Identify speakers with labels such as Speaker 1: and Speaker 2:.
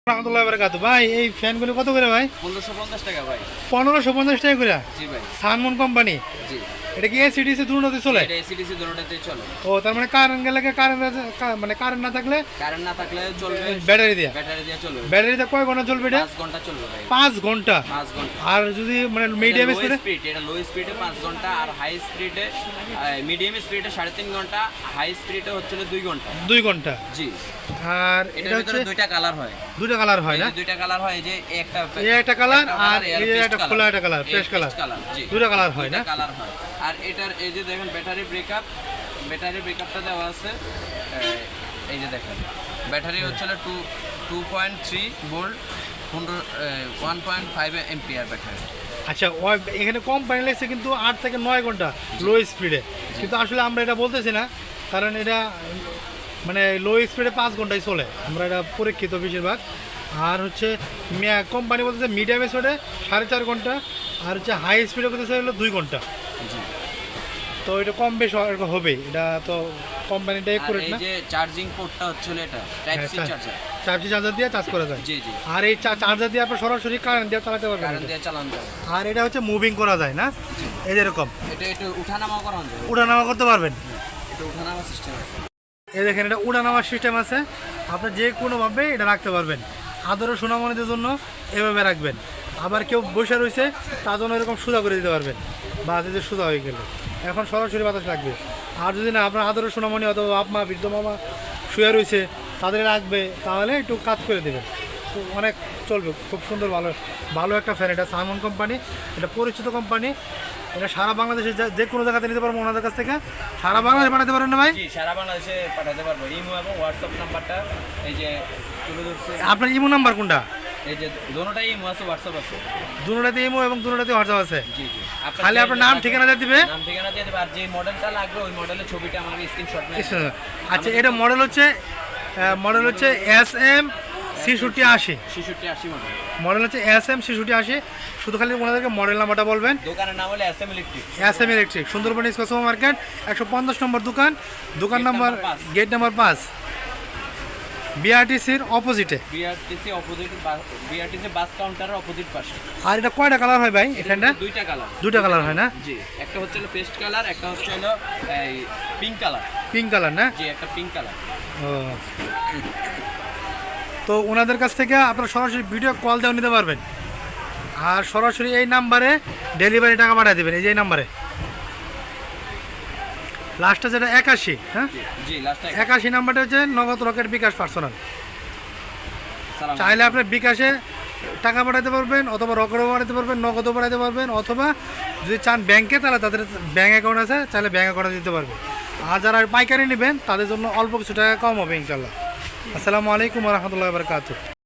Speaker 1: রহমতুল্লাহ বারাকাতু। ভাই এই ফ্যানগুলো কত করে ভাই?
Speaker 2: 1550 টাকা ভাই।
Speaker 1: 1550 টাকা করে?
Speaker 2: জি ভাই।
Speaker 1: সানমুন কোম্পানি।
Speaker 2: জি।
Speaker 1: এটা কি এসিডিসি দুটোতে চলে?
Speaker 2: এটা এসিডিসি দুটোতে চলে।
Speaker 1: ও তার মানে কারেন্ট গেলে মানে কারেন্ট না থাকলে
Speaker 2: চলবে
Speaker 1: ব্যাটারি দিয়ে।
Speaker 2: ব্যাটারি দিয়ে চলবে।
Speaker 1: ব্যাটারিতে কয় ঘন্টা চলবে এটা?
Speaker 2: 5 ঘন্টা চলবে ভাই।
Speaker 1: 5 ঘন্টা?
Speaker 2: 5 ঘন্টা।
Speaker 1: আর যদি মানে মিডিয়াম স্পিডে?
Speaker 2: এটা লো স্পিডে 5 ঘন্টা, আর হাই স্পিডে মিডিয়াম স্পিডে 3.5 ঘন্টা, হাই স্পিডে হচ্ছে 2 ঘন্টা।
Speaker 1: 2 ঘন্টা।
Speaker 2: জি।
Speaker 1: আর
Speaker 2: এটা হচ্ছে দুইটা কালার হয়।
Speaker 1: দুইটা কালার হয় না?
Speaker 2: দুইটা কালার হয়, যে
Speaker 1: একটা কালার আর এই একটা খোলা একটা কালার, ফ্রেশ কালার।
Speaker 2: জি।
Speaker 1: দুইটা কালার হয় না?
Speaker 2: কালার হয়। আর এটার এই যে দেখেন ব্যাটারি ব্রেকআপটা দেওয়া আছে। এই যে দেখেন ব্যাটারি হচ্ছে 2.3 ভোল্ট, 1.5 এম্পিয়ার ব্যাটারি।
Speaker 1: আচ্ছা, এখানে কোম্পানি লেগেছে কিন্তু 8 থেকে 9 ঘন্টা লো স্পিডে, কিন্তু আসলে আমরা এটা বলতেছি না, কারণ এটা মানে লো স্পিডে 5 ঘন্টায় চলে, আমরা এটা পরীক্ষিত বেশিরভাগ। আর হচ্ছে কোম্পানি বলতেছে মিডিয়াম স্পিডে 4.5 ঘন্টা, আর হচ্ছে হাই স্পিডে বলতেছে হলো 2 ঘন্টা। তো এটা কম বেশ হবে, এটা তো কোম্পানিটা একুরেট না।
Speaker 2: এই যে চার্জিং পোর্টটা হচ্ছে এটা type C charger.
Speaker 1: Type C charger দিয়ে চার্জ করা যায়।
Speaker 2: জি জি।
Speaker 1: আর এই চার্জার দিয়ে আপনি সরাসরি কারেন্ট দিয়ে চালাতে পারবেন।
Speaker 2: কারেন্ট দিয়ে চালানো যায়।
Speaker 1: আর এটা হচ্ছে মুভিং করা যায় না, এই যে এরকম
Speaker 2: এটা উঠানামা করা যায়।
Speaker 1: উঠানামা করতে পারবেন।
Speaker 2: এটা উঠানামা সিস্টেম আছে।
Speaker 1: এই দেখেন এটা উঠানামার সিস্টেম আছে, আপনি যে কোনোভাবে এটা রাখতে পারবেন। আদরও সোনামণিদের জন্য এভাবে রাখবেন, আবার কেউ বসে রয়েছে তার জন্য এরকম সোজা করে দিতে পারবেন, বা যদি সোজা হয়ে গেলে এখন সরাসরি বাতাস লাগবে। আর যদি না আপনার আদরও সোনামণি অথবা আপমা বৃদ্ধ মামা শুয়ে রয়েছে তাদের রাখবে, তাহলে একটু কাজ করে দেবেন, তো অনেক চলবে, খুব সুন্দর ভালো একটা ফ্যান। এটা সানমুন কোম্পানি, এটা পরিচিত কোম্পানি, এটা সারা বাংলাদেশে যে কোনো জায়গাতে নিতে পারবো ওনাদের কাছ থেকে। সারা বাংলাদেশে পাঠাতে পারেন না ভাই?
Speaker 2: জি, সারা বাংলাদেশে পাঠাতে পারবো। ইমো এবং হোয়াটসঅ্যাপ নাম্বারটা এই যে তুলে ধরছে।
Speaker 1: আপনার ইমো নাম্বার কোনটা?
Speaker 2: এই যে দুটোটাই ইমো আছে, হোয়াটসঅ্যাপ আছে।
Speaker 1: দুটোটাতে ইমো এবং দুটোটাতে হোয়াটসঅ্যাপ আছে।
Speaker 2: জি জি।
Speaker 1: খালি আপনার নাম ঠিকানা দিয়ে দিবে।
Speaker 2: নাম ঠিকানা দিয়ে দেবে, আর যে মডেলটা লাগবে ওই মডেলের ছবিটা আমাকে স্ক্রিনশট নিয়ে।
Speaker 1: আচ্ছা, এটা মডেল হচ্ছে SM 6680।
Speaker 2: 6680
Speaker 1: মডেল হচ্ছে SM 6680। শুধু খালি ওনাদেরকে মডেল নাম্বারটা বলবেন।
Speaker 2: দোকানের নাম হলো SM electric.
Speaker 1: SM electric, Sundarban IISCO market 150 নম্বর দোকান নাম্বার, গেট নাম্বার 5, বিআরটিসির অপোজিটে।
Speaker 2: বিআরটিসি বাস কাউন্টারের অপোজিট পাশে।
Speaker 1: আর এটা কয়টা কালার হয় ভাই এখানটা? দুইটা কালার হয় না?
Speaker 2: জি, একটা হচ্ছে পেস্ট কালার, একটা হচ্ছে এই পিঙ্ক কালার।
Speaker 1: পিঙ্ক কালার না?
Speaker 2: জি, একটা পিঙ্ক কালার।
Speaker 1: ও, তো ওনাদের কাছ থেকে আপনারা সরাসরি ভিডিও কল দেওয়া নিতে পারবেন, আর সরাসরি এই নাম্বারে ডেলিভারি টাকা পাঠিয়ে দেবেন। এই যে এই নাম্বারে লাস্টটা যেটা 81, হ্যাঁ
Speaker 2: জি, লাস্টটা
Speaker 1: 81 নাম্বারটা হচ্ছে নগদ রকেট বিকাশ পার্সোনাল। চাইলে আপনি বিকাশে টাকা পাঠাতে পারবেন, অথবা রকেটও পাঠাতে পারবেন, নগদও পাঠাতে পারবেন, অথবা যদি চান ব্যাংকে, তাহলে তাদের ব্যাঙ্ক অ্যাকাউন্ট আছে, চাইলে ব্যাঙ্ক অ্যাকাউন্টে দিতে পারবে। আর যারা পাইকারি নেবেন তাদের জন্য অল্প কিছু টাকা কম হবে ইনশাল্লাহ। আসসালামু আলাইকুম ওয়া রাহমাতুল্লাহি ওয়া বারাকাতুহু।